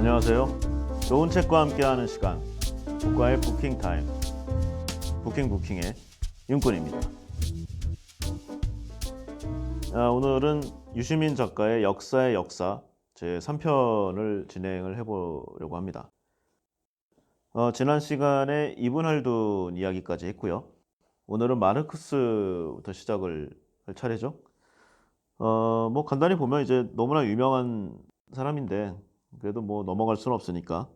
안녕하세요. 좋은 책과 함께하는 시간, 북과의 부킹 타임, 부킹의 윤군입니다. 오늘은 유시민 작가의 역사의 역사 제3편을 진행을 해보려고 합니다. 지난 시간에 이븐 할둔 이야기까지 했고요. 오늘은 마르크스부터 시작을 할 차례죠. 뭐 간단히 보면 이제 너무나 유명한 사람인데 그래도 뭐 넘어갈 수는 없으니까,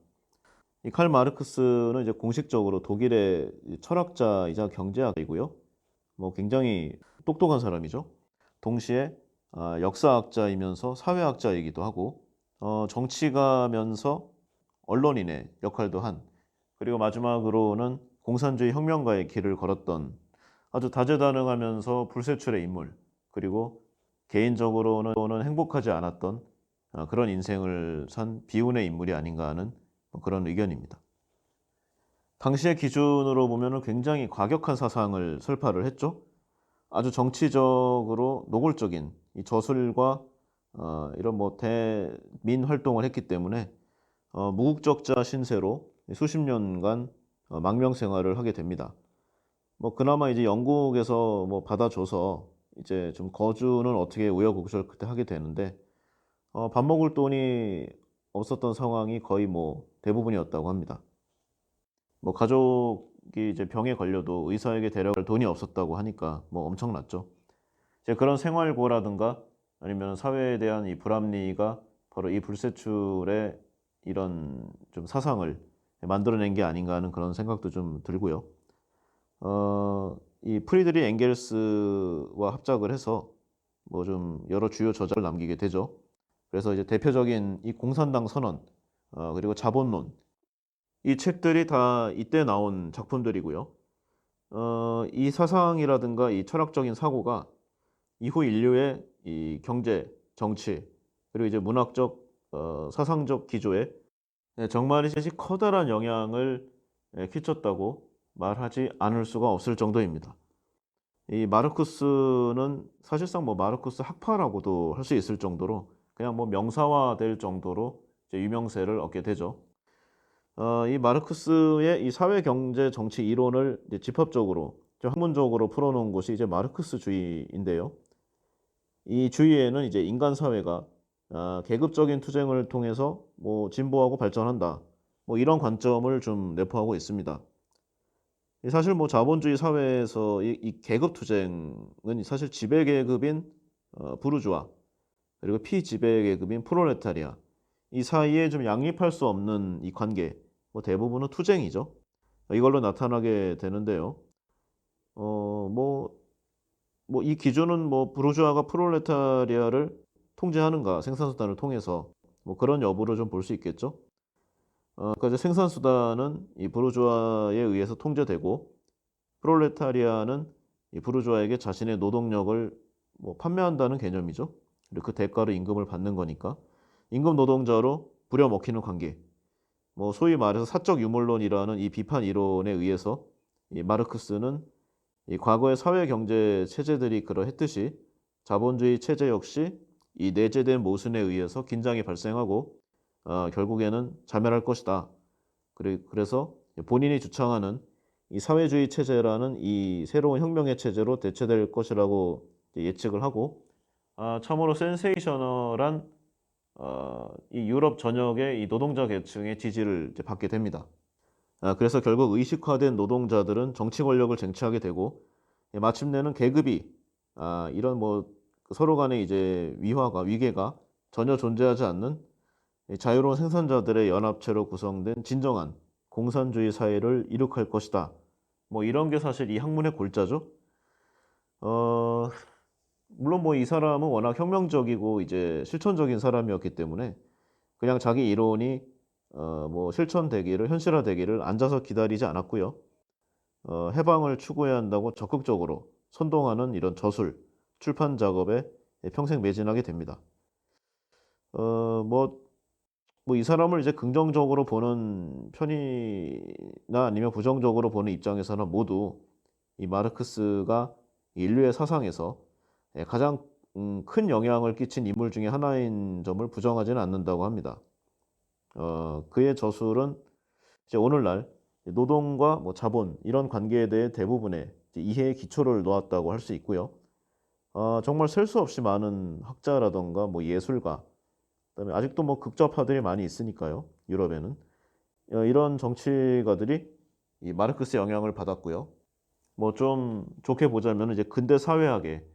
이 칼 마르크스는 이제 공식적으로 독일의 철학자이자 경제학이고요. 뭐 굉장히 똑똑한 사람이죠. 동시에 역사학자이면서 사회학자이기도 하고, 정치가면서 언론인의 역할도 한, 그리고 마지막으로는 공산주의 혁명가의 길을 걸었던 아주 다재다능하면서 불세출의 인물, 그리고 개인적으로는 행복하지 않았던 그런 인생을 산 비운의 인물이 아닌가 하는 그런 의견입니다. 당시의 기준으로 보면 굉장히 과격한 사상을 설파를 했죠. 아주 정치적으로 노골적인 이 저술과 이런 뭐 대민 활동을 했기 때문에 무국적자 신세로 수십 년간 망명 생활을 하게 됩니다. 뭐 그나마 이제 영국에서 뭐 받아줘서 이제 좀 거주는 어떻게 우여곡절 그때 하게 되는데, 밥 먹을 돈이 없었던 상황이 거의 뭐 대부분이었다고 합니다. 뭐 가족이 이제 병에 걸려도 의사에게 데려갈 돈이 없었다고 하니까 뭐 엄청났죠. 이제 그런 생활고라든가 아니면 사회에 대한 이 불합리가 바로 이 불세출의 이런 좀 사상을 만들어낸 게 아닌가 하는 그런 생각도 좀 들고요. 이 프리드리 엥겔스와 합작을 해서 뭐 좀 여러 주요 저작을 남기게 되죠. 그래서 이제 대표적인 이 공산당 선언, 그리고 자본론, 이 책들이 다 이때 나온 작품들이고요. 이 사상이라든가 이 철학적인 사고가 이후 인류의 이 경제, 정치, 그리고 이제 문학적, 사상적 기조에 정말이지 커다란 영향을 끼쳤다고 말하지 않을 수가 없을 정도입니다. 이 마르크스는 사실상 뭐 마르크스 학파라고도 할 수 있을 정도로 그냥 뭐 명사화될 정도로 이제 유명세를 얻게 되죠. 이 마르크스의 이 사회, 경제, 정치 이론을 이제 집합적으로 좀 학문적으로 풀어놓은 곳이 이제 마르크스주의인데요. 이 주의에는 이제 인간 사회가 계급적인 투쟁을 통해서 뭐 진보하고 발전한다, 뭐 이런 관점을 좀 내포하고 있습니다. 사실 뭐 자본주의 사회에서 이 계급 투쟁은 사실 지배 계급인 부르주아, 그리고 피지배 계급인 프롤레타리아, 이 사이에 좀 양립할 수 없는 이 관계, 뭐 대부분은 투쟁이죠. 이걸로 나타나게 되는데요. 뭐 이 기준은 뭐 부르주아가 프롤레타리아를 통제하는가, 생산수단을 통해서 뭐 그런 여부를 좀 볼 수 있겠죠. 그러니까 이제 생산수단은 이 부르주아에 의해서 통제되고, 프롤레타리아는 이 부르주아에게 자신의 노동력을 뭐 판매한다는 개념이죠. 그리고 그 대가로 임금을 받는 거니까 임금 노동자로 부려먹히는 관계. 뭐 소위 말해서 사적 유물론이라는 이 비판 이론에 의해서 이 마르크스는 이 과거의 사회 경제 체제들이 그러했듯이 자본주의 체제 역시 이 내재된 모순에 의해서 긴장이 발생하고 결국에는 자멸할 것이다. 그래서 본인이 주창하는 이 사회주의 체제라는 이 새로운 혁명의 체제로 대체될 것이라고 예측을 하고, 참으로 센세이셔널한 이 유럽 전역의 이 노동자 계층의 지지를 이제 받게 됩니다. 그래서 결국 의식화된 노동자들은 정치 권력을 쟁취하게 되고, 마침내는 계급이 이런 뭐 서로 간의 이제 위화가 위계가 전혀 존재하지 않는 이 자유로운 생산자들의 연합체로 구성된 진정한 공산주의 사회를 이룩할 것이다. 뭐 이런 게 사실 이 학문의 골자죠. 어, 물론 뭐 이 사람은 워낙 혁명적이고 이제 실천적인 사람이었기 때문에 그냥 자기 이론이 뭐 실천되기를, 현실화되기를 앉아서 기다리지 않았고요. 해방을 추구해야 한다고 적극적으로 선동하는 이런 저술, 출판 작업에 평생 매진하게 됩니다. 뭐 이 사람을 이제 긍정적으로 보는 편이나 아니면 부정적으로 보는 입장에서는 모두 이 마르크스가 인류의 사상에서 가장 큰 영향을 끼친 인물 중에 하나인 점을 부정하지는 않는다고 합니다. 그의 저술은 이제 오늘날 노동과 뭐 자본 이런 관계에 대해 대부분의 이제 이해의 기초를 놓았다고 할 수 있고요. 정말 셀 수 없이 많은 학자라든가 뭐 예술가, 그다음에 아직도 뭐 극좌파들이 많이 있으니까요. 유럽에는 이런 정치가들이 이 마르크스의 영향을 받았고요. 뭐 좀 좋게 보자면 이제 근대 사회학에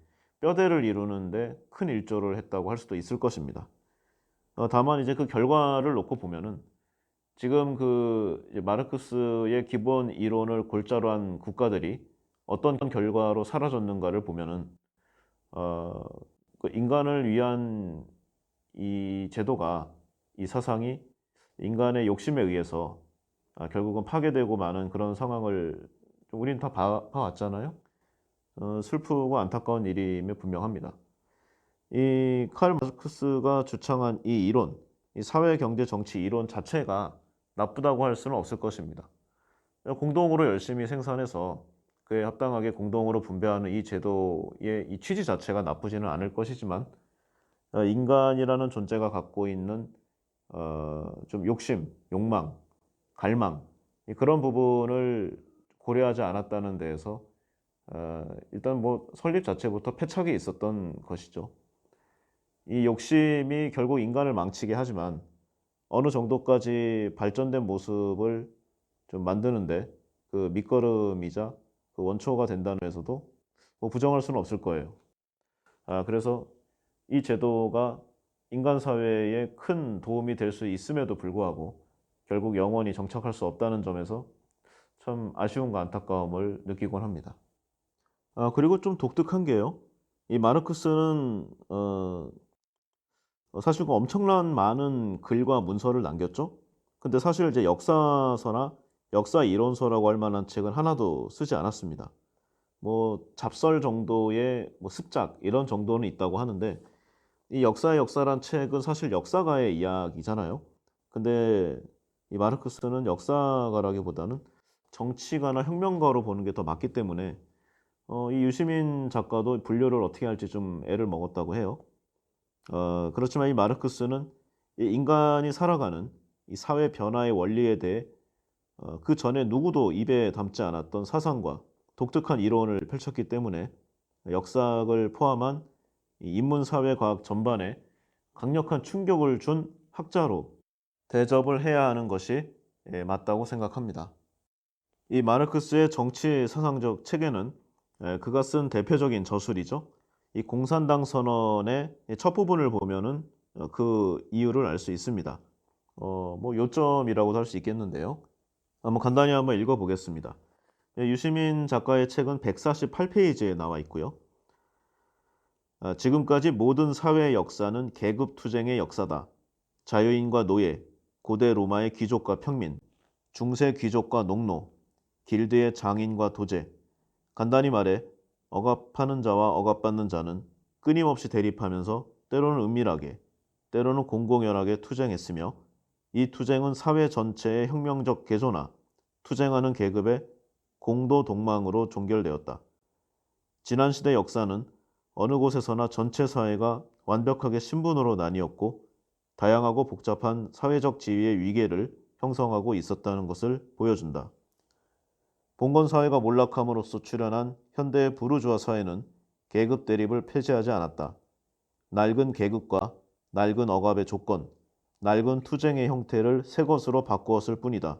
뼈대를 이루는데 큰 일조를 했다고 할 수도 있을 것입니다. 다만 이제 그 결과를 놓고 보면은 지금 그 이제 마르크스의 기본 이론을 골자로 한 국가들이 어떤 결과로 사라졌는가를 보면은 어 그 인간을 위한 이 제도가, 이 사상이 인간의 욕심에 의해서 결국은 파괴되고 마는 그런 상황을 좀 우리는 다 봐왔잖아요. 슬프고 안타까운 일임에 분명합니다. 이 칼 마르크스가 주창한 이 이론, 이 사회, 경제, 정치 이론 자체가 나쁘다고 할 수는 없을 것입니다. 공동으로 열심히 생산해서 그에 합당하게 공동으로 분배하는 이 제도의 이 취지 자체가 나쁘지는 않을 것이지만 인간이라는 존재가 갖고 있는 좀 욕심, 욕망, 갈망 그런 부분을 고려하지 않았다는 데에서 일단 뭐 설립 자체부터 패착이 있었던 것이죠. 이 욕심이 결국 인간을 망치게 하지만 어느 정도까지 발전된 모습을 좀 만드는데 그 밑거름이자 그 원초가 된다는 데서도 뭐 부정할 수는 없을 거예요. 그래서 이 제도가 인간 사회에 큰 도움이 될 수 있음에도 불구하고 결국 영원히 정착할 수 없다는 점에서 참 아쉬움과 안타까움을 느끼곤 합니다. 그리고 좀 독특한 게요. 이 마르크스는 사실 그 엄청난 많은 글과 문서를 남겼죠. 근데 사실 이제 역사서나 역사 이론서라고 할 만한 책은 하나도 쓰지 않았습니다. 뭐 잡설 정도의 뭐 습작 이런 정도는 있다고 하는데 이 역사의 역사란 책은 사실 역사가의 이야기잖아요. 근데 이 마르크스는 역사가라기보다는 정치가나 혁명가로 보는 게 더 맞기 때문에 이 유시민 작가도 분류를 어떻게 할지 좀 애를 먹었다고 해요. 그렇지만 이 마르크스는 이 인간이 살아가는 이 사회 변화의 원리에 대해 그 전에 누구도 입에 담지 않았던 사상과 독특한 이론을 펼쳤기 때문에 역사학을 포함한 이 인문사회과학 전반에 강력한 충격을 준 학자로 대접을 해야 하는 것이 맞다고 생각합니다. 이 마르크스의 정치 사상적 체계는 그가 쓴 대표적인 저술이죠. 이 공산당 선언의 첫 부분을 보면은 그 이유를 알 수 있습니다. 뭐 요점이라고도 할 수 있겠는데요. 한번 간단히 한번 읽어보겠습니다. 유시민 작가의 책은 148페이지에 나와 있고요. 지금까지 모든 사회의 역사는 계급 투쟁의 역사다. 자유인과 노예, 고대 로마의 귀족과 평민, 중세 귀족과 농노, 길드의 장인과 도제. 간단히 말해 억압하는 자와 억압받는 자는 끊임없이 대립하면서 때로는 은밀하게, 때로는 공공연하게 투쟁했으며 이 투쟁은 사회 전체의 혁명적 개조나 투쟁하는 계급의 공도 동망으로 종결되었다. 지난 시대 역사는 어느 곳에서나 전체 사회가 완벽하게 신분으로 나뉘었고 다양하고 복잡한 사회적 지위의 위계를 형성하고 있었다는 것을 보여준다. 봉건 사회가 몰락함으로써 출현한 현대의 부르주아 사회는 계급 대립을 폐지하지 않았다. 낡은 계급과 낡은 억압의 조건, 낡은 투쟁의 형태를 새 것으로 바꾸었을 뿐이다.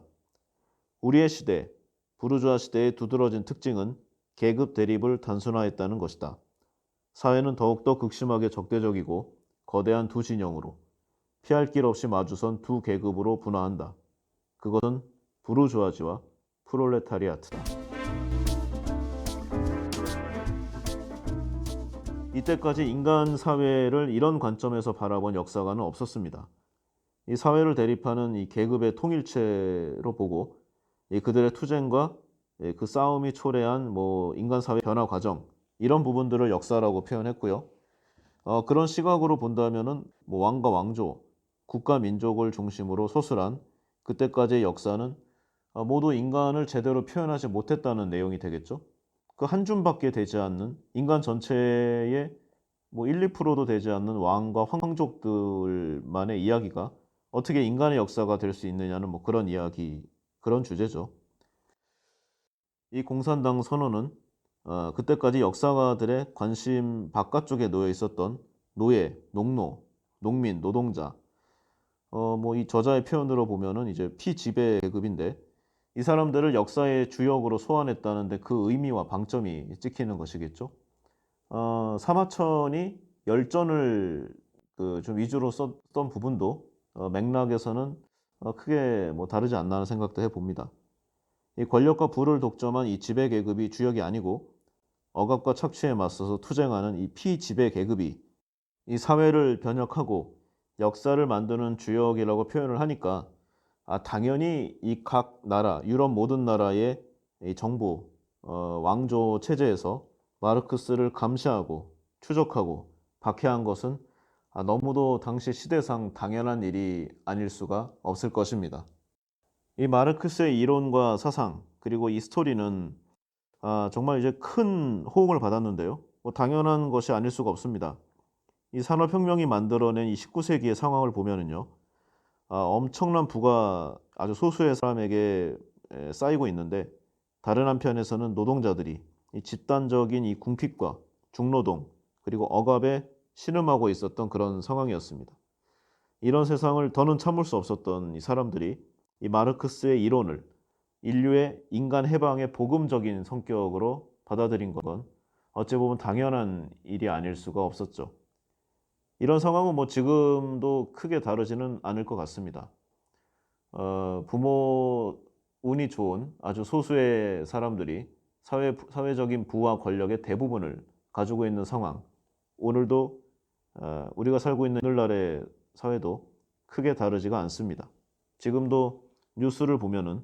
우리의 시대, 부르주아 시대의 두드러진 특징은 계급 대립을 단순화했다는 것이다. 사회는 더욱더 극심하게 적대적이고 거대한 두 진영으로 피할 길 없이 마주선 두 계급으로 분화한다. 그것은 부르주아지와 프롤레타리아트다. 이때까지 인간 사회를 이런 관점에서 바라본 역사가는 없었습니다. 이 사회를 대립하는 이 계급의 통일체로 보고 그들의 투쟁과 그 싸움이 초래한 뭐 인간 사회 변화 과정 이런 부분들을 역사라고 표현했고요. 그런 시각으로 본다면은 뭐 왕과 왕조, 국가 민족을 중심으로 소술한 그때까지의 역사는 모두 인간을 제대로 표현하지 못했다는 내용이 되겠죠. 그 한 줌밖에 되지 않는 인간 전체의 뭐 1, 2%도 되지 않는 왕과 황족들만의 이야기가 어떻게 인간의 역사가 될 수 있느냐는 뭐 그런 이야기, 그런 주제죠. 이 공산당 선언은 그때까지 역사가들의 관심 바깥쪽에 놓여 있었던 노예, 농노, 농민, 노동자, 뭐 이 저자의 표현으로 보면은 이제 피지배 계급인데 이 사람들을 역사의 주역으로 소환했다는데 그 의미와 방점이 찍히는 것이겠죠. 사마천이 열전을 그 좀 위주로 썼던 부분도 맥락에서는 크게 뭐 다르지 않나 하는 생각도 해봅니다. 이 권력과 부를 독점한 이 지배 계급이 주역이 아니고 억압과 착취에 맞서서 투쟁하는 이 피지배 계급이 이 사회를 변혁하고 역사를 만드는 주역이라고 표현을 하니까 당연히 이 각 나라, 유럽 모든 나라의 이 정부, 왕조 체제에서 마르크스를 감시하고 추적하고 박해한 것은 너무도 당시 시대상 당연한 일이 아닐 수가 없을 것입니다. 이 마르크스의 이론과 사상 그리고 이 스토리는 정말 이제 큰 호응을 받았는데요. 뭐 당연한 것이 아닐 수가 없습니다. 이 산업혁명이 만들어낸 이 19세기의 상황을 보면은요. 엄청난 부가 아주 소수의 사람에게 쌓이고 있는데 다른 한편에서는 노동자들이 이 집단적인 이 궁핍과 중노동 그리고 억압에 신음하고 있었던 그런 상황이었습니다. 이런 세상을 더는 참을 수 없었던 이 사람들이 이 마르크스의 이론을 인류의 인간 해방의 복음적인 성격으로 받아들인 건 어찌 보면 당연한 일이 아닐 수가 없었죠. 이런 상황은 뭐 지금도 크게 다르지는 않을 것 같습니다. 부모 운이 좋은 아주 소수의 사람들이 사회적인 부와 권력의 대부분을 가지고 있는 상황. 오늘도 우리가 살고 있는 오늘날의 사회도 크게 다르지가 않습니다. 지금도 뉴스를 보면은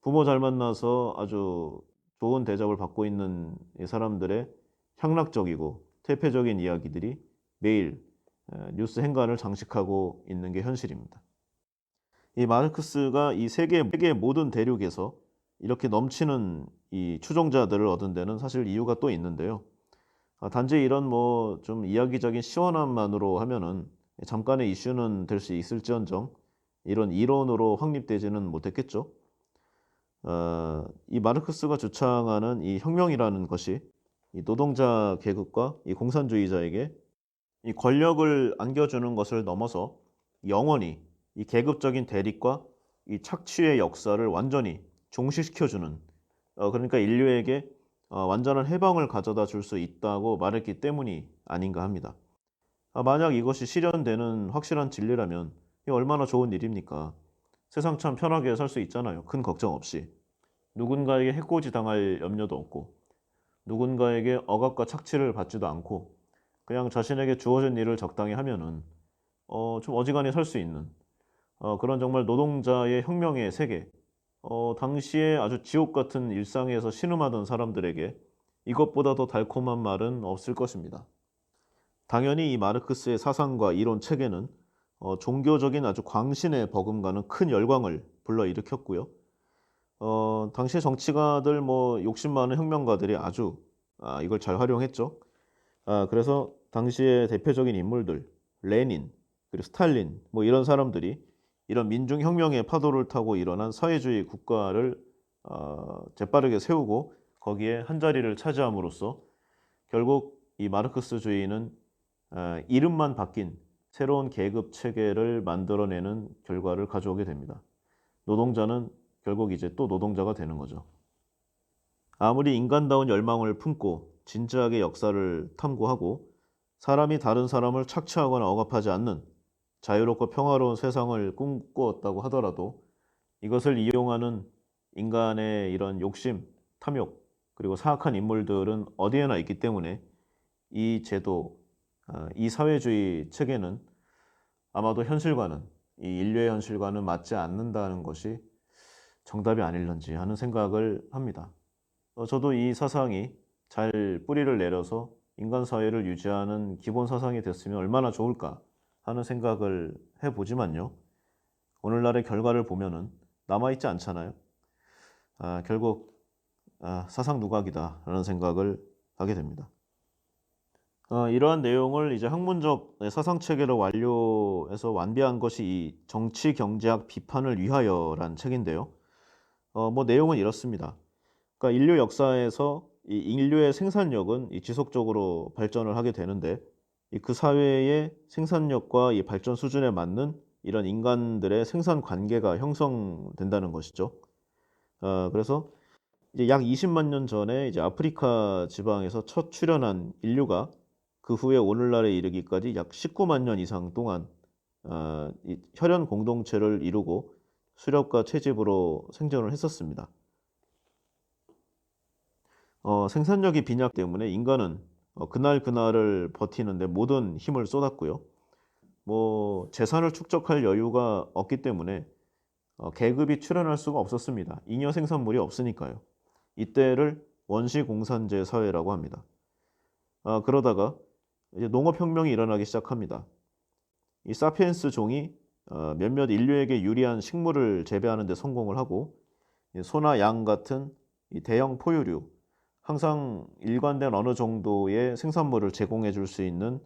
부모 잘 만나서 아주 좋은 대접을 받고 있는 이 사람들의 향락적이고 퇴폐적인 이야기들이 매일 뉴스 행간을 장식하고 있는 게 현실입니다. 이 마르크스가 이 세계 모든 대륙에서 이렇게 넘치는 이 추종자들을 얻은 데는 사실 이유가 또 있는데요. 단지 이런 뭐 좀 이야기적인 시원함만으로 하면은 잠깐의 이슈는 될 수 있을지언정 이런 이론으로 확립되지는 못했겠죠. 이 마르크스가 주창하는 이 혁명이라는 것이 이 노동자 계급과 이 공산주의자에게 이 권력을 안겨주는 것을 넘어서 영원히 이 계급적인 대립과 이 착취의 역사를 완전히 종식시켜주는 그러니까 인류에게 완전한 해방을 가져다 줄 수 있다고 말했기 때문이 아닌가 합니다. 만약 이것이 실현되는 확실한 진리라면 이 얼마나 좋은 일입니까? 세상 참 편하게 살 수 있잖아요. 큰 걱정 없이. 누군가에게 해코지 당할 염려도 없고 누군가에게 억압과 착취를 받지도 않고 그냥 자신에게 주어진 일을 적당히 하면은 좀 어지간히 살 수 있는 그런 정말 노동자의 혁명의 세계 당시에 아주 지옥 같은 일상에서 신음하던 사람들에게 이것보다 더 달콤한 말은 없을 것입니다. 당연히 이 마르크스의 사상과 이론 체계는 종교적인 아주 광신의 버금가는 큰 열광을 불러일으켰고요. 당시의 정치가들 뭐 욕심 많은 혁명가들이 아주 이걸 잘 활용했죠. 그래서 당시의 대표적인 인물들, 레닌, 그리고 스탈린, 뭐 이런 사람들이 이런 민중혁명의 파도를 타고 일어난 사회주의 국가를 재빠르게 세우고 거기에 한 자리를 차지함으로써 결국 이 마르크스주의는 이름만 바뀐 새로운 계급 체계를 만들어내는 결과를 가져오게 됩니다. 노동자는 결국 이제 또 노동자가 되는 거죠. 아무리 인간다운 열망을 품고 진지하게 역사를 탐구하고 사람이 다른 사람을 착취하거나 억압하지 않는 자유롭고 평화로운 세상을 꿈꾸었다고 하더라도 이것을 이용하는 인간의 이런 욕심, 탐욕, 그리고 사악한 인물들은 어디에나 있기 때문에 이 제도, 이 사회주의 체계는 아마도 현실과는, 이 인류의 현실과는 맞지 않는다는 것이 정답이 아닐런지 하는 생각을 합니다. 저도 이 사상이 잘 뿌리를 내려서 인간 사회를 유지하는 기본 사상이 됐으면 얼마나 좋을까 하는 생각을 해보지만요. 오늘날의 결과를 보면은 남아있지 않잖아요. 결국 사상 누각이다라는 생각을 하게 됩니다. 이러한 내용을 이제 학문적 사상 체계를 완료해서 완비한 것이 이 정치 경제학 비판을 위하여란 책인데요. 뭐 내용은 이렇습니다. 그러니까 인류 역사에서 이 인류의 생산력은 이 지속적으로 발전을 하게 되는데 이 그 사회의 생산력과 이 발전 수준에 맞는 이런 인간들의 생산 관계가 형성된다는 것이죠. 그래서 이제 약 20만 년 전에 이제 아프리카 지방에서 첫 출현한 인류가 그 후에 오늘날에 이르기까지 약 19만 년 이상 동안 이 혈연 공동체를 이루고 수렵과 채집으로 생존을 했었습니다. 생산력이 빈약 때문에 인간은 그날 그날을 버티는데 모든 힘을 쏟았고요. 뭐 재산을 축적할 여유가 없기 때문에 계급이 출현할 수가 없었습니다. 잉여 생산물이 없으니까요. 이때를 원시공산제 사회라고 합니다. 그러다가 이제 농업혁명이 일어나기 시작합니다. 이 사피엔스 종이 몇몇 인류에게 유리한 식물을 재배하는 데 성공을 하고 소나 양 같은 이 대형 포유류, 항상 일관된 어느 정도의 생산물을 제공해 줄 수 있는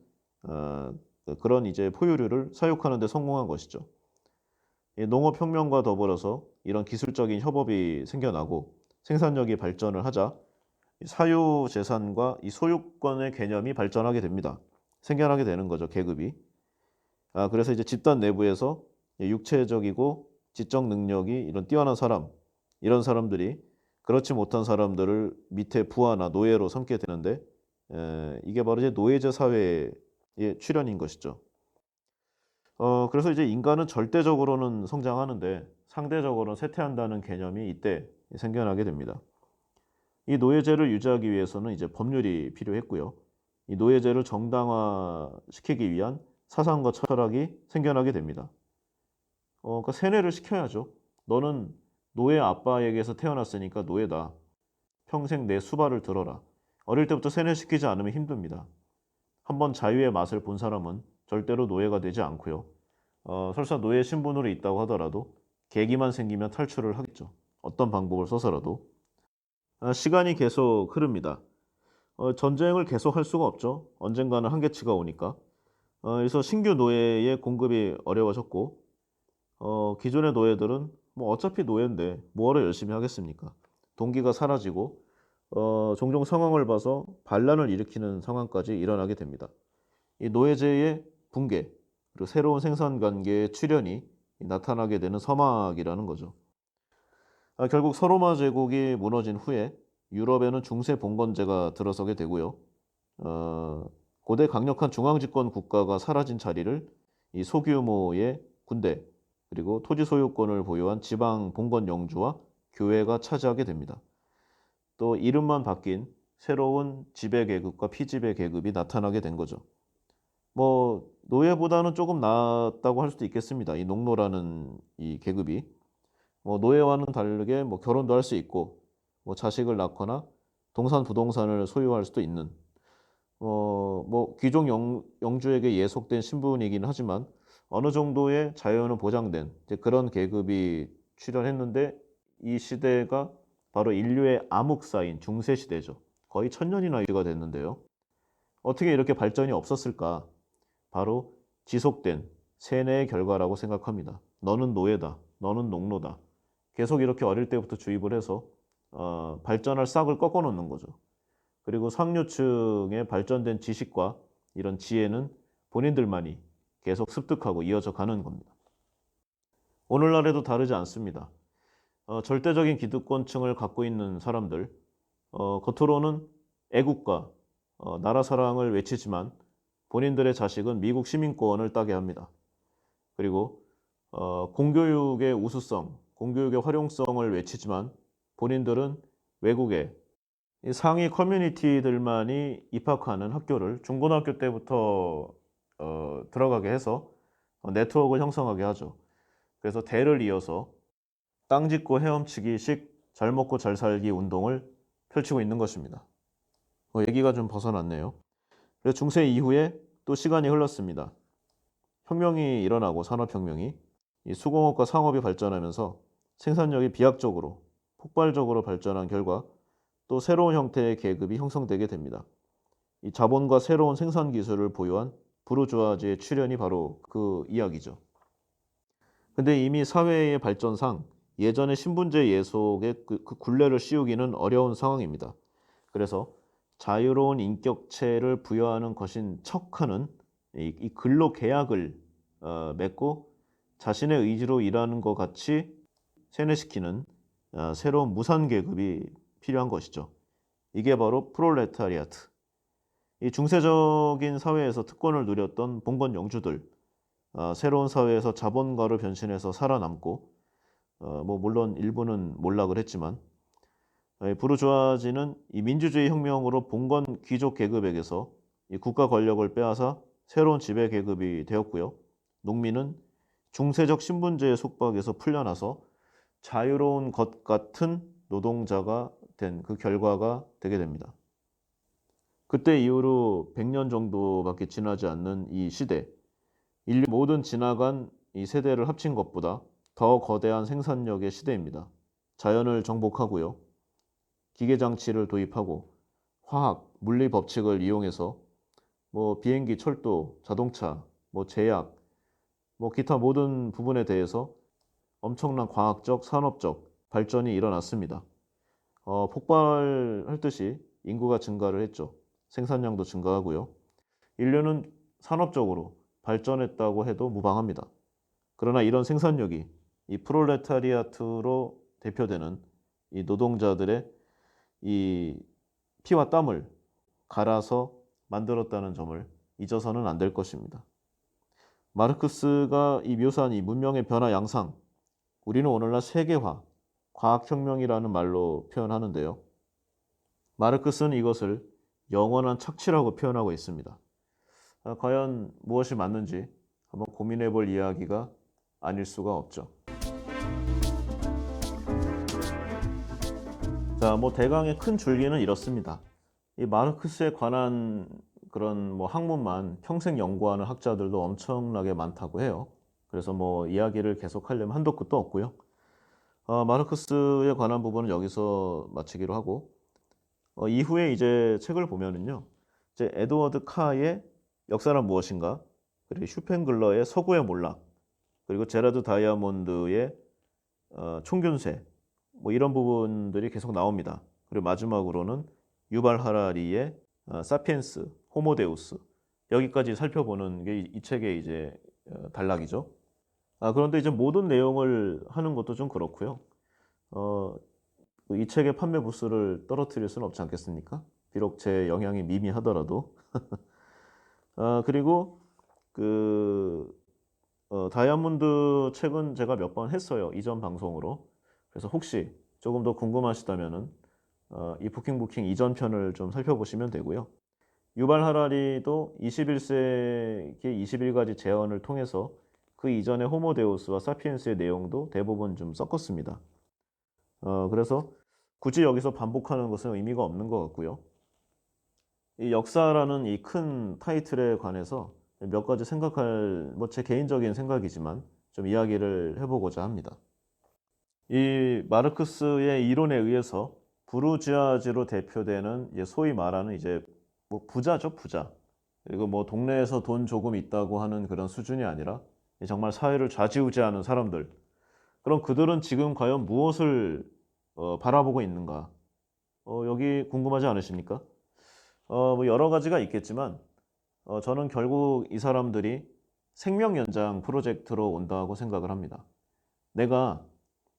그런 이제 포유류를 사육하는 데 성공한 것이죠. 이 농업혁명과 더불어서 이런 기술적인 협업이 생겨나고 생산력이 발전을 하자 사유재산과 이 소유권의 개념이 발전하게 됩니다. 생겨나게 되는 거죠, 계급이. 그래서 이제 집단 내부에서 육체적이고 지적 능력이 이런 뛰어난 사람, 이런 사람들이 그렇지 못한 사람들을 밑에 부하나 노예로 삼게 되는데 이게 바로 이제 노예제 사회의 출현인 것이죠. 그래서 이제 인간은 절대적으로는 성장하는데 상대적으로는 쇠퇴한다는 개념이 이때 생겨나게 됩니다. 이 노예제를 유지하기 위해서는 이제 법률이 필요했고요. 이 노예제를 정당화시키기 위한 사상과 철학이 생겨나게 됩니다. 그러니까 세뇌를 시켜야죠. 너는 노예 아빠에게서 태어났으니까 노예다. 평생 내 수발을 들어라. 어릴 때부터 세뇌시키지 않으면 힘듭니다. 한번 자유의 맛을 본 사람은 절대로 노예가 되지 않고요. 설사 노예 신분으로 있다고 하더라도 계기만 생기면 탈출을 하겠죠. 어떤 방법을 써서라도. 시간이 계속 흐릅니다. 전쟁을 계속 할 수가 없죠. 언젠가는 한계치가 오니까. 그래서 신규 노예의 공급이 어려워졌고 기존의 노예들은 뭐 어차피 노예인데 뭐하러 열심히 하겠습니까? 동기가 사라지고 종종 상황을 봐서 반란을 일으키는 상황까지 일어나게 됩니다. 이 노예제의 붕괴 그리고 새로운 생산 관계의 출현이 나타나게 되는 서막이라는 거죠. 결국 서로마 제국이 무너진 후에 유럽에는 중세 봉건제가 들어서게 되고요. 고대 강력한 중앙집권 국가가 사라진 자리를 이 소규모의 군대 그리고 토지 소유권을 보유한 지방 봉건 영주와 교회가 차지하게 됩니다. 또 이름만 바뀐 새로운 지배 계급과 피지배 계급이 나타나게 된 거죠. 뭐 노예보다는 조금 낫다고 할 수도 있겠습니다. 이 농노라는 이 계급이 뭐 노예와는 다르게 뭐 결혼도 할 수 있고 뭐 자식을 낳거나 동산 부동산을 소유할 수도 있는 뭐 귀족 영주에게 예속된 신분이긴 하지만 어느 정도의 자유는 보장된 이제 그런 계급이 출현했는데 이 시대가 바로 인류의 암흑사인 중세 시대죠. 거의 1000년이나 유지가 됐는데요. 어떻게 이렇게 발전이 없었을까? 바로 지속된 세뇌의 결과라고 생각합니다. 너는 노예다. 너는 농노다. 계속 이렇게 어릴 때부터 주입을 해서 발전할 싹을 꺾어 놓는 거죠. 그리고 상류층의 발전된 지식과 이런 지혜는 본인들만이 계속 습득하고 이어져 가는 겁니다. 오늘날에도 다르지 않습니다. 절대적인 기득권층을 갖고 있는 사람들, 겉으로는 애국과 나라 사랑을 외치지만 본인들의 자식은 미국 시민권을 따게 합니다. 그리고 공교육의 우수성, 공교육의 활용성을 외치지만 본인들은 외국에 상위 커뮤니티들만이 입학하는 학교를 중고등학교 때부터 들어가게 해서 네트워크를 형성하게 하죠. 그래서 대를 이어서 땅 짓고 헤엄치기식 잘 먹고 잘 살기 운동을 펼치고 있는 것입니다. 얘기가 좀 벗어났네요. 그래서 중세 이후에 또 시간이 흘렀습니다. 혁명이 일어나고 산업혁명이 이 수공업과 상업이 발전하면서 생산력이 비약적으로 폭발적으로 발전한 결과 또 새로운 형태의 계급이 형성되게 됩니다. 이 자본과 새로운 생산 기술을 보유한 부르주아지의 출현이 바로 그 이야기죠. 근데 이미 사회의 발전상 예전의 신분제 예속에 그 굴레를 씌우기는 어려운 상황입니다. 그래서 자유로운 인격체를 부여하는 것인 척하는 이 근로 계약을 맺고 자신의 의지로 일하는 것 같이 세뇌시키는 새로운 무산 계급이 필요한 것이죠. 이게 바로 프롤레타리아트. 이 중세적인 사회에서 특권을 누렸던 봉건 영주들, 새로운 사회에서 자본가로 변신해서 살아남고, 뭐 물론 일부는 몰락을 했지만, 부르주아지는 이 민주주의 혁명으로 봉건 귀족 계급에게서 이 국가 권력을 빼앗아 새로운 지배 계급이 되었고요. 농민은 중세적 신분제의 속박에서 풀려나서 자유로운 것 같은 노동자가 된 그 결과가 되게 됩니다. 그때 이후로 100년 정도밖에 지나지 않는 이 시대, 인류 모든 지나간 이 세대를 합친 것보다 더 거대한 생산력의 시대입니다. 자연을 정복하고요. 기계 장치를 도입하고 화학, 물리 법칙을 이용해서 뭐 비행기, 철도, 자동차, 뭐 제약, 뭐 기타 모든 부분에 대해서 엄청난 과학적, 산업적 발전이 일어났습니다. 폭발할 듯이 인구가 증가를 했죠. 생산량도 증가하고요. 인류는 산업적으로 발전했다고 해도 무방합니다. 그러나 이런 생산력이 이 프롤레타리아트로 대표되는 이 노동자들의 이 피와 땀을 갈아서 만들었다는 점을 잊어서는 안 될 것입니다. 마르크스가 이 묘사한 이 문명의 변화 양상, 우리는 오늘날 세계화, 과학혁명이라는 말로 표현하는데요. 마르크스는 이것을 영원한 착취라고 표현하고 있습니다. 과연 무엇이 맞는지 한번 고민해 볼 이야기가 아닐 수가 없죠. 자, 뭐 대강의 큰 줄기는 이렇습니다. 이 마르크스에 관한 그런 뭐 학문만 평생 연구하는 학자들도 엄청나게 많다고 해요. 그래서 뭐 이야기를 계속하려면 한도 끝도 없고요. 마르크스에 관한 부분은 여기서 마치기로 하고, 이후에 이제 책을 보면은요, 이제 에드워드 카의 역사란 무엇인가, 그리고 슈펜글러의 서구의 몰락, 그리고 제라드 다이아몬드의 총균세, 뭐 이런 부분들이 계속 나옵니다. 그리고 마지막으로는 유발 하라리의 사피엔스, 호모데우스, 여기까지 살펴보는 게 이 책의 이제 단락이죠. 그런데 이제 모든 내용을 하는 것도 좀 그렇고요. 이 책의 판매 부수를 떨어뜨릴 수는 없지 않겠습니까? 비록 제 영향이 미미하더라도. 그리고 그 다이아몬드 책은 제가 몇 번 했어요. 이전 방송으로. 그래서 혹시 조금 더 궁금하시다면은 이 부킹 이전 편을 좀 살펴보시면 되고요. 유발 하라리도 21세기 21가지 제언을 통해서 그 이전의 호모데우스와 사피엔스의 내용도 대부분 좀 섞었습니다. 그래서 굳이 여기서 반복하는 것은 의미가 없는 것 같고요. 이 역사라는 이 큰 타이틀에 관해서 몇 가지 생각할, 뭐 제 개인적인 생각이지만 좀 이야기를 해보고자 합니다. 이 마르크스의 이론에 의해서 부르주아지로 대표되는 소위 말하는 이제 뭐 부자죠, 부자. 그리고 뭐 동네에서 돈 조금 있다고 하는 그런 수준이 아니라 정말 사회를 좌지우지하는 사람들. 그럼 그들은 지금 과연 무엇을 바라보고 있는가? 여기 궁금하지 않으십니까? 뭐 여러 가지가 있겠지만 저는 결국 이 사람들이 생명 연장 프로젝트로 온다고 생각을 합니다. 내가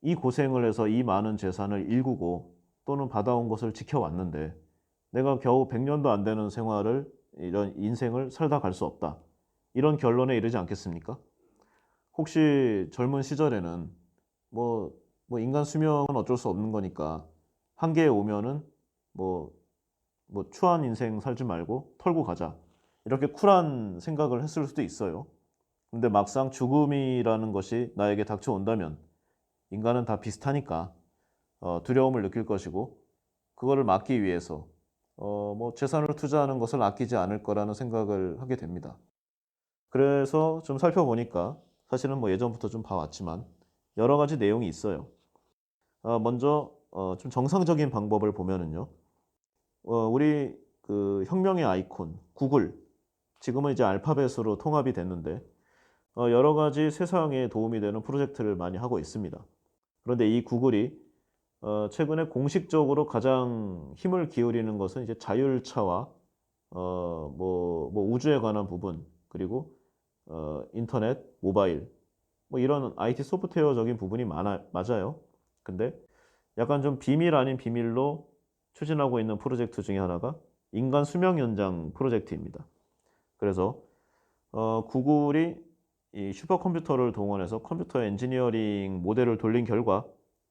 이 고생을 해서 이 많은 재산을 일구고 또는 받아온 것을 지켜왔는데 내가 겨우 100년도 안 되는 생활을 이런 인생을 살다 갈 수 없다. 이런 결론에 이르지 않겠습니까? 혹시 젊은 시절에는 뭐 인간 수명은 어쩔 수 없는 거니까 한계에 오면은 뭐 추한 인생 살지 말고 털고 가자. 이렇게 쿨한 생각을 했을 수도 있어요. 근데 막상 죽음이라는 것이 나에게 닥쳐온다면 인간은 다 비슷하니까 두려움을 느낄 것이고 그거를 막기 위해서 뭐 재산을 투자하는 것을 아끼지 않을 거라는 생각을 하게 됩니다. 그래서 좀 살펴보니까 사실은 뭐 예전부터 좀 봐왔지만 여러 가지 내용이 있어요. 먼저 좀 정상적인 방법을 보면은요. 우리 그 혁명의 아이콘 구글, 지금은 이제 알파벳으로 통합이 됐는데 여러 가지 세상에 도움이 되는 프로젝트를 많이 하고 있습니다. 그런데 이 구글이 최근에 공식적으로 가장 힘을 기울이는 것은 이제 자율차와 뭐 우주에 관한 부분, 그리고 인터넷, 모바일, 뭐 이런 IT 소프트웨어적인 부분이 맞아요. 근데 약간 좀 비밀 아닌 비밀로 추진하고 있는 프로젝트 중에 하나가 인간 수명 연장 프로젝트입니다. 그래서 구글이 이 슈퍼컴퓨터를 동원해서 컴퓨터 엔지니어링 모델을 돌린 결과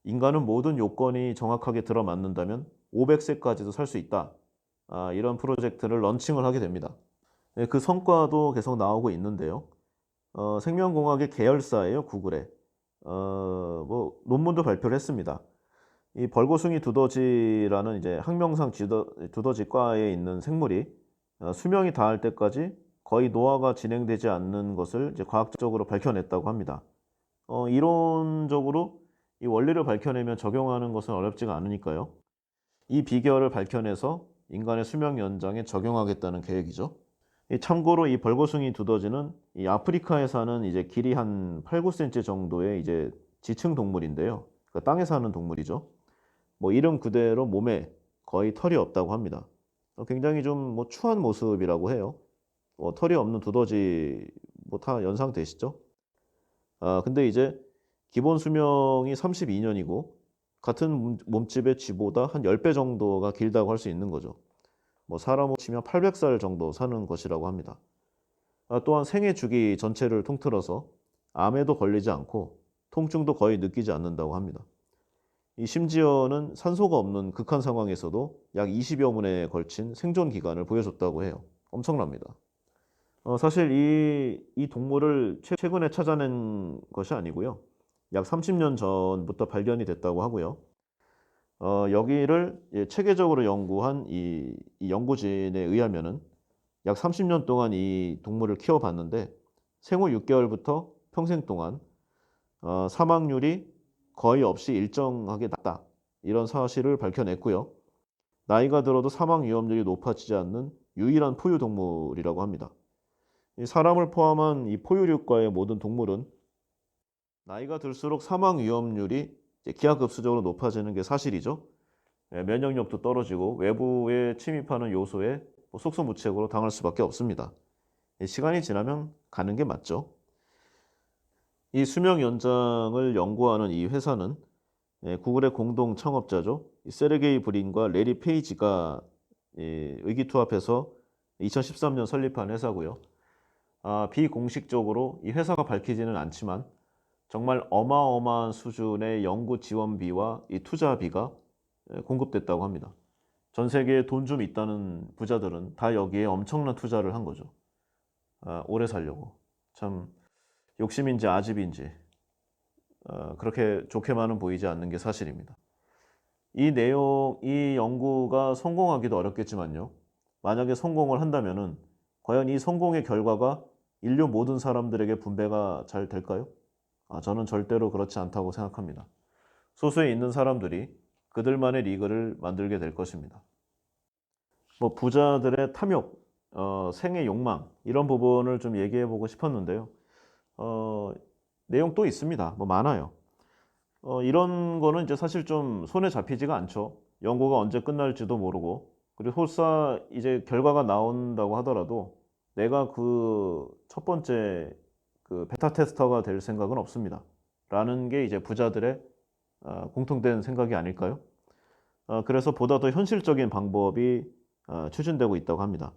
인간은 모든 요건이 정확하게 들어맞는다면 500세까지도 살 수 있다. 이런 프로젝트를 런칭을 하게 됩니다. 네, 그 성과도 계속 나오고 있는데요. 생명공학의 계열사예요, 구글에. 뭐 논문도 발표를 했습니다. 이 벌거숭이 두더지라는 이제 항명상 두더지과에 있는 생물이 수명이 닿을 때까지 거의 노화가 진행되지 않는 것을 이제 과학적으로 밝혀냈다고 합니다. 이론적으로 이 원리를 밝혀내면 적용하는 것은 어렵지가 않으니까요. 이 비결을 밝혀내서 인간의 수명 연장에 적용하겠다는 계획이죠. 참고로 이 벌거숭이 두더지는 이 아프리카에 사는 이제 길이 한 8, 9cm 정도의 이제 지층 동물인데요. 그러니까 땅에 사는 동물이죠. 뭐 이름 그대로 몸에 거의 털이 없다고 합니다. 굉장히 좀 뭐 추한 모습이라고 해요. 털이 없는 두더지 뭐 다 연상되시죠? 근데 이제 기본 수명이 32년이고 같은 몸집의 쥐보다 한 10배 정도가 길다고 할 수 있는 거죠. 뭐 사람으로 치면 800살 정도 사는 것이라고 합니다. 또한 생애 주기 전체를 통틀어서 암에도 걸리지 않고 통증도 거의 느끼지 않는다고 합니다. 이 심지어는 산소가 없는 극한 상황에서도 약 20여 분에 걸친 생존 기간을 보여줬다고 해요. 엄청납니다. 사실 이 동물을 최근에 찾아낸 것이 아니고요. 약 30년 전부터 발견이 됐다고 하고요. 여기를 체계적으로 연구한 이 연구진에 의하면은 약 30년 동안 이 동물을 키워봤는데 생후 6개월부터 평생 동안 사망률이 거의 없이 일정하게 낮다. 이런 사실을 밝혀냈고요. 나이가 들어도 사망 위험률이 높아지지 않는 유일한 포유 동물이라고 합니다. 이 사람을 포함한 이 포유류과의 모든 동물은 나이가 들수록 사망 위험률이 기하급수적으로 높아지는 게 사실이죠. 면역력도 떨어지고 외부에 침입하는 요소에 속수무책으로 당할 수밖에 없습니다. 시간이 지나면 가는 게 맞죠. 이 수명 연장을 연구하는 이 회사는 구글의 공동 창업자죠. 세르게이 브린과 레리 페이지가 의기투합해서 2013년 설립한 회사고요. 비공식적으로 이 회사가 밝히지는 않지만 정말 어마어마한 수준의 연구 지원비와 이 투자비가 공급됐다고 합니다. 전 세계에 돈 좀 있다는 부자들은 다 여기에 엄청난 투자를 한 거죠. 오래 살려고. 참 욕심인지 아집인지 그렇게 좋게만은 보이지 않는 게 사실입니다. 이 연구가 성공하기도 어렵겠지만요. 만약에 성공을 한다면은 과연 이 성공의 결과가 인류 모든 사람들에게 분배가 잘 될까요? 저는 절대로 그렇지 않다고 생각합니다. 소수에 있는 사람들이 그들만의 리그를 만들게 될 것입니다. 뭐 부자들의 탐욕, 생의 욕망 이런 부분을 좀 얘기해 보고 싶었는데요. 내용 또 있습니다. 뭐 많아요. 이런 거는 이제 사실 좀 손에 잡히지가 않죠. 연구가 언제 끝날지도 모르고, 그리고 설사 이제 결과가 나온다고 하더라도 내가 그 첫 번째 그 베타 테스터가 될 생각은 없습니다. 라는 게 이제 부자들의 공통된 생각이 아닐까요? 그래서 보다 더 현실적인 방법이 추진되고 있다고 합니다.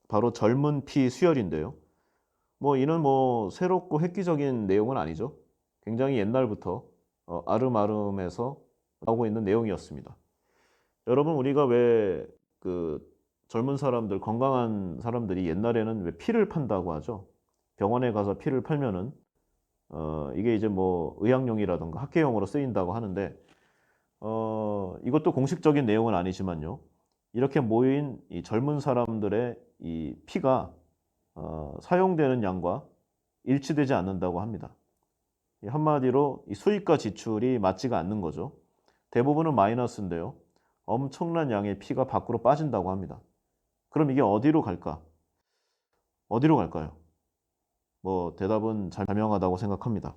바로 젊은 피 수혈인데요. 뭐 이는 뭐 새롭고 획기적인 내용은 아니죠. 굉장히 옛날부터 아름아름해서 나오고 있는 내용이었습니다. 여러분 우리가 왜 그 젊은 사람들, 건강한 사람들이 옛날에는 왜 피를 판다고 하죠. 병원에 가서 피를 팔면은 이게 이제 뭐 의학용이라든가 학계용으로 쓰인다고 하는데 이것도 공식적인 내용은 아니지만요. 이렇게 모인 이 젊은 사람들의 이 피가 사용되는 양과 일치되지 않는다고 합니다. 한마디로 이 수입과 지출이 맞지가 않는 거죠. 대부분은 마이너스인데요. 엄청난 양의 피가 밖으로 빠진다고 합니다. 그럼 이게 어디로 갈까? 어디로 갈까요? 뭐 대답은 자명하다고 생각합니다.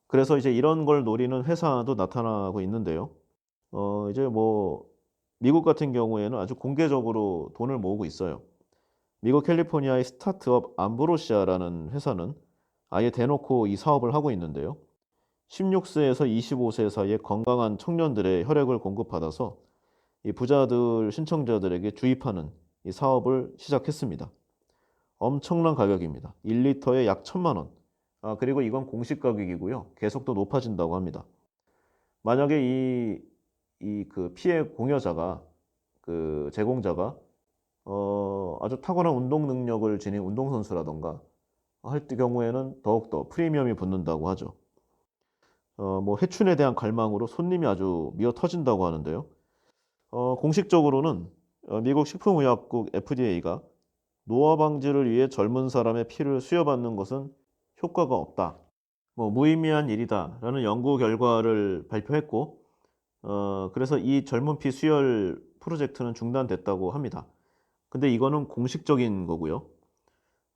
그래서 이제 이런 걸 노리는 회사도 나타나고 있는데요. 이제 뭐 미국 같은 경우에는 아주 공개적으로 돈을 모으고 있어요. 미국 캘리포니아의 스타트업 암브로시아라는 회사는 아예 대놓고 이 사업을 하고 있는데요. 16세에서 25세 사이의 건강한 청년들의 혈액을 공급받아서 이 부자들 신청자들에게 주입하는 이 사업을 시작했습니다. 엄청난 가격입니다. 1리터에 약 1,000만 원. 그리고 이건 공식 가격이고요. 계속 더 높아진다고 합니다. 만약에 그 피해 공여자가 그 제공자가 아주 탁월한 운동 능력을 지닌 운동선수라던가 할 경우에는 더욱더 프리미엄이 붙는다고 하죠. 뭐 회춘에 대한 갈망으로 손님이 아주 미어 터진다고 하는데요. 공식적으로는 미국 식품의약국 FDA가 노화 방지를 위해 젊은 사람의 피를 수여받는 것은 효과가 없다. 뭐 무의미한 일이다라는 연구 결과를 발표했고, 그래서 이 젊은 피 수혈 프로젝트는 중단됐다고 합니다. 근데 이거는 공식적인 거고요.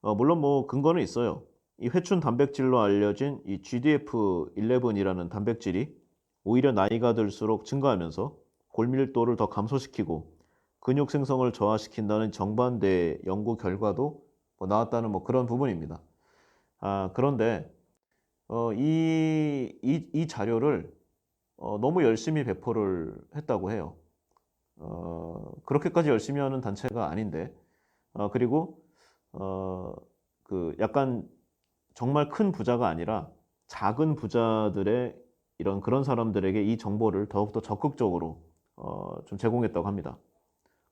물론 뭐 근거는 있어요. 이 회춘 단백질로 알려진 이 GDF11이라는 단백질이 오히려 나이가 들수록 증가하면서 골밀도를 더 감소시키고 근육 생성을 저하시킨다는 정반대의 연구 결과도 뭐 나왔다는 뭐 그런 부분입니다. 그런데 이 자료를 너무 열심히 배포를 했다고 해요. 그렇게까지 열심히 하는 단체가 아닌데, 그리고 그 약간 정말 큰 부자가 아니라 작은 부자들의 이런 그런 사람들에게 이 정보를 더욱더 적극적으로 좀 제공했다고 합니다.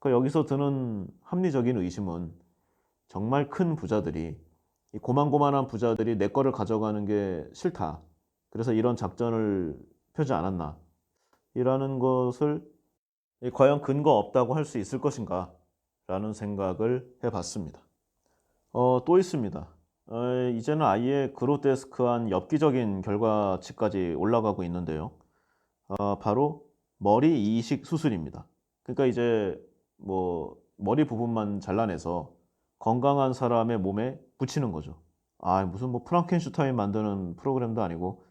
여기서 드는 합리적인 의심은 정말 큰 부자들이 이 고만고만한 부자들이 내 거를 가져가는 게 싫다. 그래서 이런 작전을 펴지 않았나. 이라는 것을 과연 근거 없다고 할 수 있을 것인가? 라는 생각을 해봤습니다. 또 있습니다. 이제는 아예 그로테스크한 엽기적인 결과치까지 올라가고 있는데요. 바로 머리 이식 수술입니다. 그러니까 이제 뭐 머리 부분만 잘라내서 건강한 사람의 몸에 붙이는 거죠. 무슨 뭐 프랑켄슈타인 만드는 프로그램도 아니고.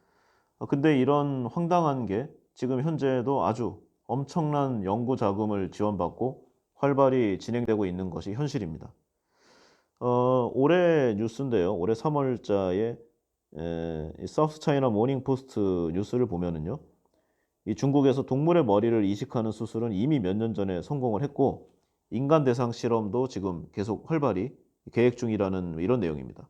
근데 이런 황당한 게 지금 현재도 아주 엄청난 연구 자금을 지원받고 활발히 진행되고 있는 것이 현실입니다. 올해 뉴스인데요. 올해 3월자에 이 사우스 차이나 모닝 포스트 뉴스를 보면은요. 이 중국에서 동물의 머리를 이식하는 수술은 이미 몇 년 전에 성공을 했고 인간 대상 실험도 지금 계속 활발히 계획 중이라는 이런 내용입니다.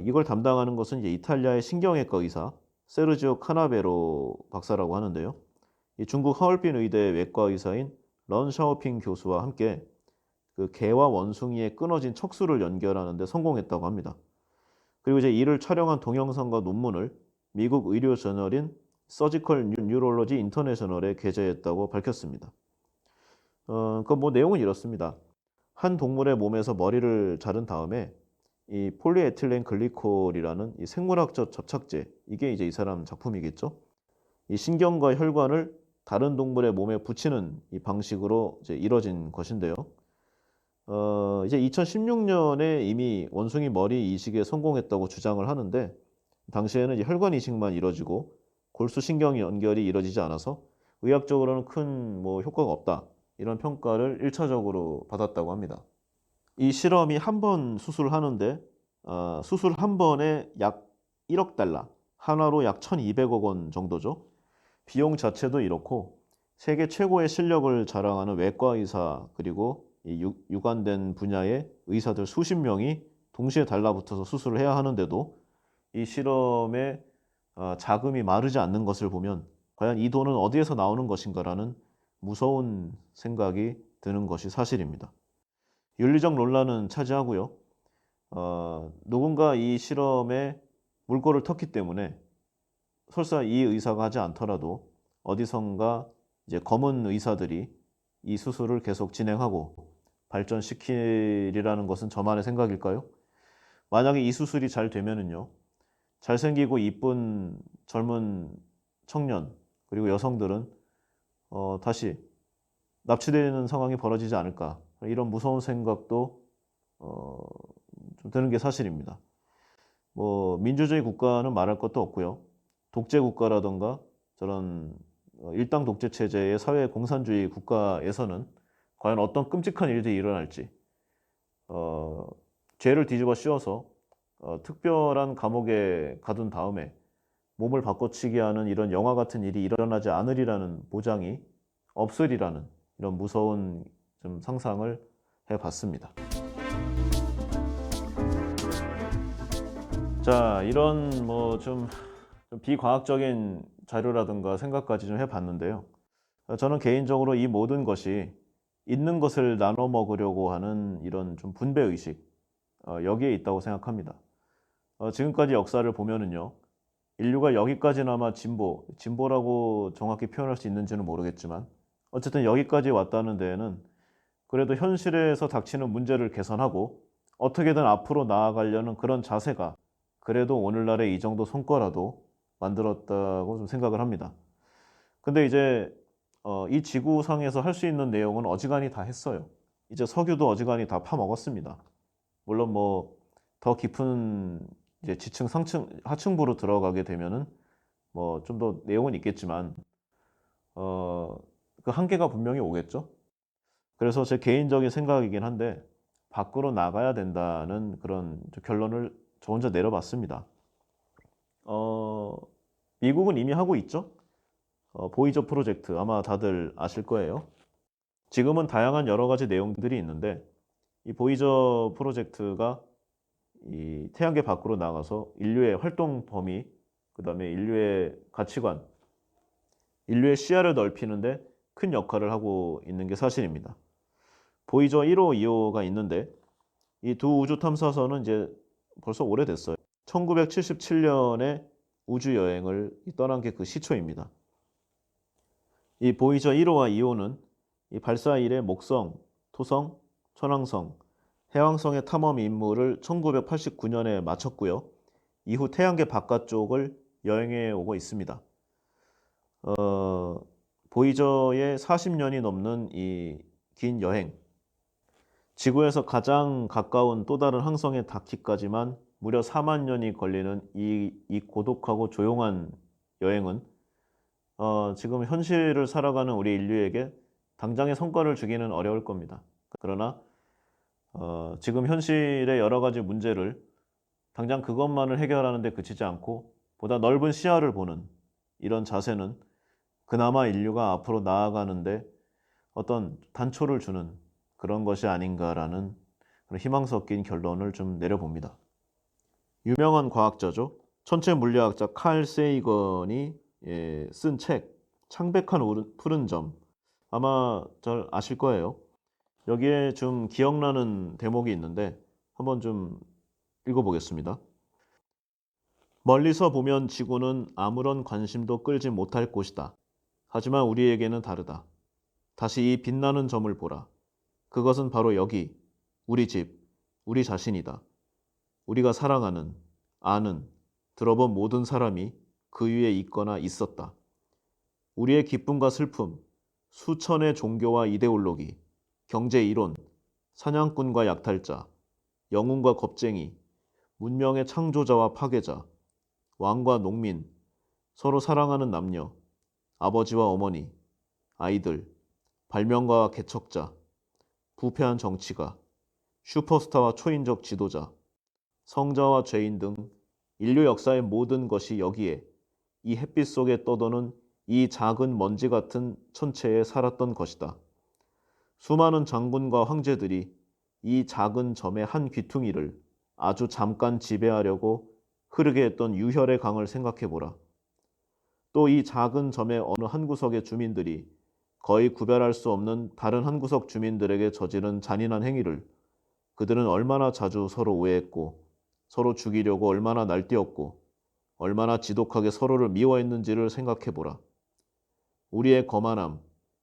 이걸 담당하는 것은 이제 이탈리아의 신경외과 의사 세르지오 카나베로 박사라고 하는데요. 이 중국 하얼빈 의대 외과 의사인 런 샤오핑 교수와 함께 그 개와 원숭이의 끊어진 척수를 연결하는 데 성공했다고 합니다. 그리고 이제 이를 촬영한 동영상과 논문을 미국 의료 저널인 서지컬 뉴롤로지 인터내셔널에 게재했다고 밝혔습니다. 그 뭐 내용은 이렇습니다. 한 동물의 몸에서 머리를 자른 다음에 이 폴리에틸렌 글리콜이라는 이 생물학적 접착제, 이게 이제 이 사람 작품이겠죠. 이 신경과 혈관을 다른 동물의 몸에 붙이는 이 방식으로 이제 이뤄진 것인데요. 이제 2016년에 이미 원숭이 머리 이식에 성공했다고 주장을 하는데 당시에는 이제 혈관 이식만 이뤄지고 골수 신경 연결이 이뤄지지 않아서 의학적으로는 큰 뭐 효과가 없다. 이런 평가를 1차적으로 받았다고 합니다. 이 실험이 한 번 수술하는데 수술 한 번에 약 1억 달러, 하나로 약 1,200억 원 정도죠. 비용 자체도 이렇고 세계 최고의 실력을 자랑하는 외과 의사 그리고 이 유관된 분야의 의사들 수십 명이 동시에 달라붙어서 수술을 해야 하는데도 이 실험에 자금이 마르지 않는 것을 보면 과연 이 돈은 어디에서 나오는 것인가라는 무서운 생각이 드는 것이 사실입니다. 윤리적 논란은 차지하고요. 누군가 이 실험에 물꼬를 텄기 때문에 설사 이 의사가 하지 않더라도 어디선가 이제 검은 의사들이 이 수술을 계속 진행하고 발전시키리라는 것은 저만의 생각일까요? 만약에 이 수술이 잘 되면은요. 잘생기고 이쁜 젊은 청년 그리고 여성들은 다시 납치되는 상황이 벌어지지 않을까, 이런 무서운 생각도 좀 드는 게 사실입니다. 뭐 민주주의 국가는 말할 것도 없고요. 독재 국가라던가 저런 일당 독재 체제의 사회 공산주의 국가에서는 과연 어떤 끔찍한 일들이 일어날지, 죄를 뒤집어 씌워서 특별한 감옥에 가둔 다음에 몸을 바꿔치기 하는 이런 영화 같은 일이 일어나지 않으리라는 보장이 없으리라는 이런 무서운 좀 상상을 해봤습니다. 자, 이런 뭐 좀 비과학적인 자료라든가 생각까지 좀 해봤는데요. 저는 개인적으로 이 모든 것이 있는 것을 나눠 먹으려고 하는 이런 좀 분배의식, 여기에 있다고 생각합니다. 지금까지 역사를 보면은요, 인류가 여기까지나마 진보라고 정확히 표현할 수 있는지는 모르겠지만, 어쨌든 여기까지 왔다는 데에는 그래도 현실에서 닥치는 문제를 개선하고 어떻게든 앞으로 나아가려는 그런 자세가 그래도 오늘날의 이 정도 성과라도 만들었다고 좀 생각을 합니다. 근데 이제 이 지구상에서 할 수 있는 내용은 어지간히 다 했어요. 이제 석유도 어지간히 다 파먹었습니다. 물론 뭐 더 깊은 이제 지층, 상층, 하층부로 들어가게 되면은 뭐 좀 더 내용은 있겠지만 그 한계가 분명히 오겠죠. 그래서 제 개인적인 생각이긴 한데 밖으로 나가야 된다는 그런 결론을 저 혼자 내려봤습니다. 미국은 이미 하고 있죠. 보이저 프로젝트 아마 다들 아실 거예요. 지금은 다양한 여러 가지 내용들이 있는데 이 보이저 프로젝트가 이 태양계 밖으로 나가서 인류의 활동 범위, 그다음에 인류의 가치관, 인류의 시야를 넓히는데 큰 역할을 하고 있는 게 사실입니다. 보이저 1호, 2호가 있는데 이 두 우주 탐사선은 이제 벌써 오래됐어요. 1977년에 우주 여행을 떠난 게 그 시초입니다. 이 보이저 1호와 2호는 이 발사 이래 목성, 토성, 천왕성, 해왕성의 탐험 임무를 1989년에 마쳤고요. 이후 태양계 바깥쪽을 여행해 오고 있습니다. 보이저의 40년이 넘는 이 긴 여행, 지구에서 가장 가까운 또 다른 항성에 닿기까지만 무려 4만 년이 걸리는 이 고독하고 조용한 여행은 지금 현실을 살아가는 우리 인류에게 당장의 성과를 주기는 어려울 겁니다. 그러나 지금 현실의 여러 가지 문제를 당장 그것만을 해결하는 데 그치지 않고 보다 넓은 시야를 보는 이런 자세는 그나마 인류가 앞으로 나아가는데 어떤 단초를 주는 그런 것이 아닌가라는 그런 희망 섞인 결론을 좀 내려봅니다. 유명한 과학자죠. 천체 물리학자 칼 세이건이 쓴 책 창백한 푸른 점, 아마 잘 아실 거예요. 여기에 좀 기억나는 대목이 있는데 한번 좀 읽어보겠습니다. 멀리서 보면 지구는 아무런 관심도 끌지 못할 곳이다. 하지만 우리에게는 다르다. 다시 이 빛나는 점을 보라. 그것은 바로 여기, 우리 집, 우리 자신이다. 우리가 사랑하는, 아는, 들어본 모든 사람이 그 위에 있거나 있었다. 우리의 기쁨과 슬픔, 수천의 종교와 이데올로기, 경제 이론, 사냥꾼과 약탈자, 영웅과 겁쟁이, 문명의 창조자와 파괴자, 왕과 농민, 서로 사랑하는 남녀, 아버지와 어머니, 아이들, 발명가와 개척자, 부패한 정치가, 슈퍼스타와 초인적 지도자, 성자와 죄인 등 인류 역사의 모든 것이 여기에 이 햇빛 속에 떠도는 이 작은 먼지 같은 천체에 살았던 것이다. 수많은 장군과 황제들이 이 작은 점의 한 귀퉁이를 아주 잠깐 지배하려고 흐르게 했던 유혈의 강을 생각해보라. 또 이 작은 점의 어느 한 구석의 주민들이 거의 구별할 수 없는 다른 한 구석 주민들에게 저지른 잔인한 행위를 그들은 얼마나 자주 서로 오해했고 서로 죽이려고 얼마나 날뛰었고 얼마나 지독하게 서로를 미워했는지를 생각해보라. 우리의 거만함,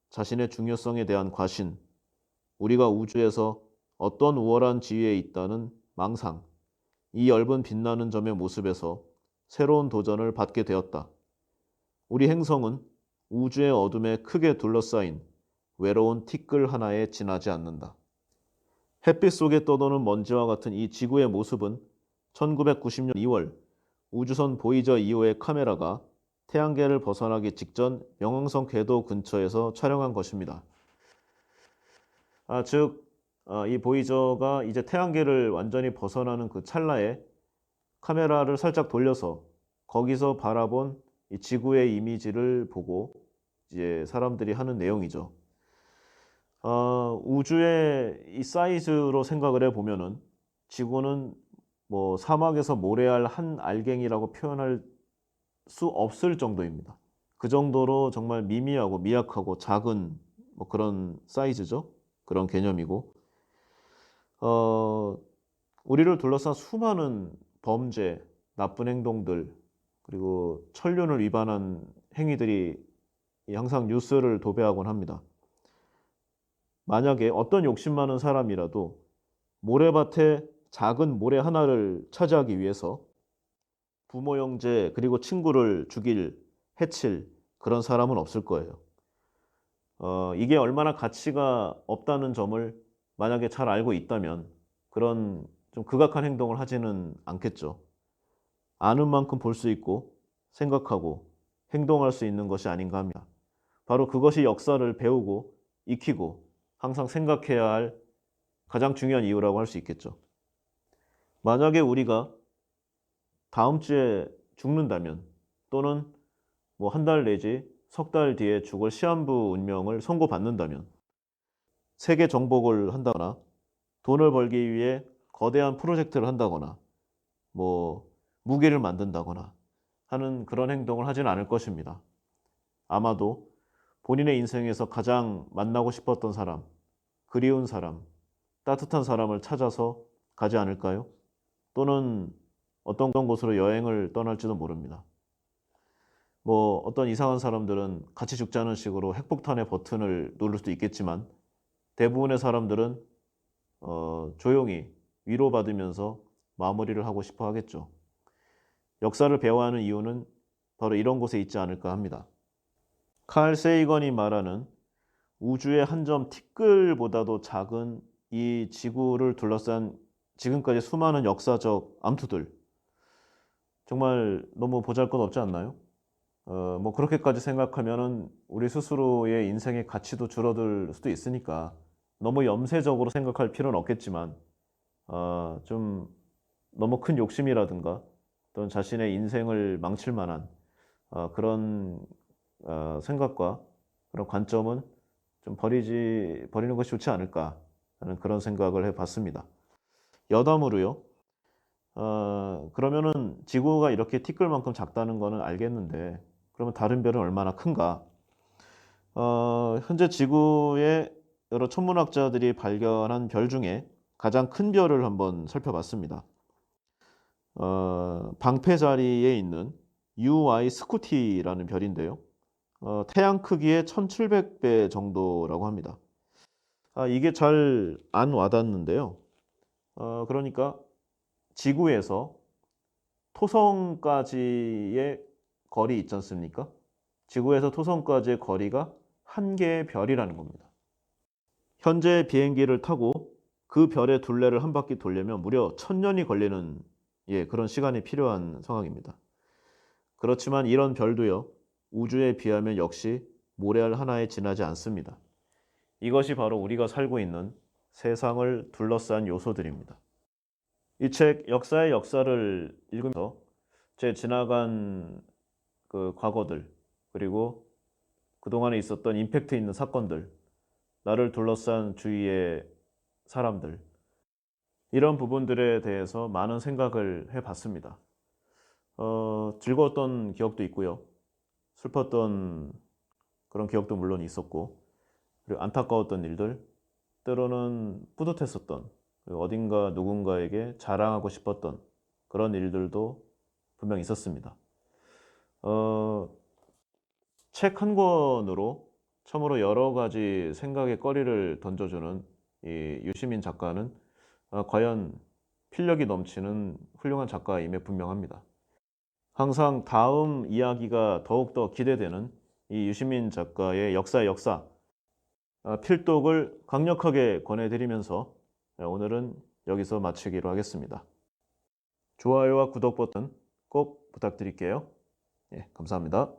자신의 중요성에 대한 과신, 우리가 우주에서 어떤 우월한 지위에 있다는 망상, 이 엷은 빛나는 점의 모습에서 새로운 도전을 받게 되었다. 우리 행성은 우주의 어둠에 크게 둘러싸인 외로운 티끌 하나에 지나지 않는다. 햇빛 속에 떠도는 먼지와 같은 이 지구의 모습은 1990년 2월 우주선 보이저 2호의 카메라가 태양계를 벗어나기 직전 명왕성 궤도 근처에서 촬영한 것입니다. 즉, 이 보이저가 이제 태양계를 완전히 벗어나는 그 찰나에 카메라를 살짝 돌려서 거기서 바라본 이 지구의 이미지를 보고 이제 사람들이 하는 내용이죠. 우주의 이 사이즈로 생각을 해보면은 지구는 뭐 사막에서 모래알 한 알갱이라고 표현할 수 없을 정도입니다. 그 정도로 정말 미미하고 미약하고 작은 뭐 그런 사이즈죠. 그런 개념이고, 우리를 둘러싼 수많은 범죄, 나쁜 행동들, 그리고 천륜을 위반한 행위들이 항상 뉴스를 도배하곤 합니다. 만약에 어떤 욕심 많은 사람이라도 모래밭에 작은 모래 하나를 차지하기 위해서 부모, 형제, 그리고 친구를 죽일, 해칠 그런 사람은 없을 거예요. 이게 얼마나 가치가 없다는 점을 만약에 잘 알고 있다면 그런 좀 극악한 행동을 하지는 않겠죠. 아는 만큼 볼 수 있고 생각하고 행동할 수 있는 것이 아닌가 합니다. 바로 그것이 역사를 배우고 익히고 항상 생각해야 할 가장 중요한 이유라고 할 수 있겠죠. 만약에 우리가 다음 주에 죽는다면 또는 뭐 한 달 내지 석 달 뒤에 죽을 시한부 운명을 선고받는다면 세계 정복을 한다거나 돈을 벌기 위해 거대한 프로젝트를 한다거나 뭐 무기를 만든다거나 하는 그런 행동을 하지는 않을 것입니다. 아마도 본인의 인생에서 가장 만나고 싶었던 사람, 그리운 사람, 따뜻한 사람을 찾아서 가지 않을까요? 또는 어떤 곳으로 여행을 떠날지도 모릅니다. 뭐 어떤 이상한 사람들은 같이 죽자는 식으로 핵폭탄의 버튼을 누를 수도 있겠지만 대부분의 사람들은 조용히 위로받으면서 마무리를 하고 싶어 하겠죠. 역사를 배워야 하는 이유는 바로 이런 곳에 있지 않을까 합니다. 칼 세이건이 말하는 우주의 한 점 티끌보다도 작은 이 지구를 둘러싼 지금까지 수많은 역사적 암투들, 정말 너무 보잘것없지 않나요? 뭐 그렇게까지 생각하면은 우리 스스로의 인생의 가치도 줄어들 수도 있으니까 너무 염세적으로 생각할 필요는 없겠지만 좀 너무 큰 욕심이라든가 또는 자신의 인생을 망칠 만한 그런 생각과 그런 관점은 좀 버리는 것이 좋지 않을까 하는 그런 생각을 해봤습니다. 여담으로요. 그러면은 지구가 이렇게 티끌만큼 작다는 거는 알겠는데 그러면 다른 별은 얼마나 큰가? 현재 지구의 여러 천문학자들이 발견한 별 중에 가장 큰 별을 한번 살펴봤습니다. 방패 자리에 있는 UY 스쿠티라는 별인데요. 태양 크기의 1700배 정도라고 합니다. 이게 잘 안 와닿는데요. 그러니까 지구에서 토성까지의 거리 있지 않습니까? 지구에서 토성까지의 거리가 한 개의 별이라는 겁니다. 현재 비행기를 타고 그 별의 둘레를 한 바퀴 돌려면 무려 1000년이 걸리는 그런 시간이 필요한 상황입니다. 그렇지만 이런 별도요, 우주에 비하면 역시 모래알 하나에 지나지 않습니다. 이것이 바로 우리가 살고 있는 세상을 둘러싼 요소들입니다. 이 책 역사의 역사를 읽으면서 제 지나간 그 과거들 그리고 그동안에 있었던 임팩트 있는 사건들, 나를 둘러싼 주위의 사람들, 이런 부분들에 대해서 많은 생각을 해봤습니다. 즐거웠던 기억도 있고요. 슬펐던 그런 기억도 물론 있었고, 그리고 안타까웠던 일들, 때로는 뿌듯했었던, 그리고 어딘가 누군가에게 자랑하고 싶었던 그런 일들도 분명 있었습니다. 책 한 권으로 참으로 여러 가지 생각의 거리를 던져주는 이 유시민 작가는 과연 필력이 넘치는 훌륭한 작가임에 분명합니다. 항상 다음 이야기가 더욱더 기대되는 이 유시민 작가의 역사의 역사, 필독을 강력하게 권해드리면서 오늘은 여기서 마치기로 하겠습니다. 좋아요와 구독 버튼 꼭 부탁드릴게요. 예, 감사합니다.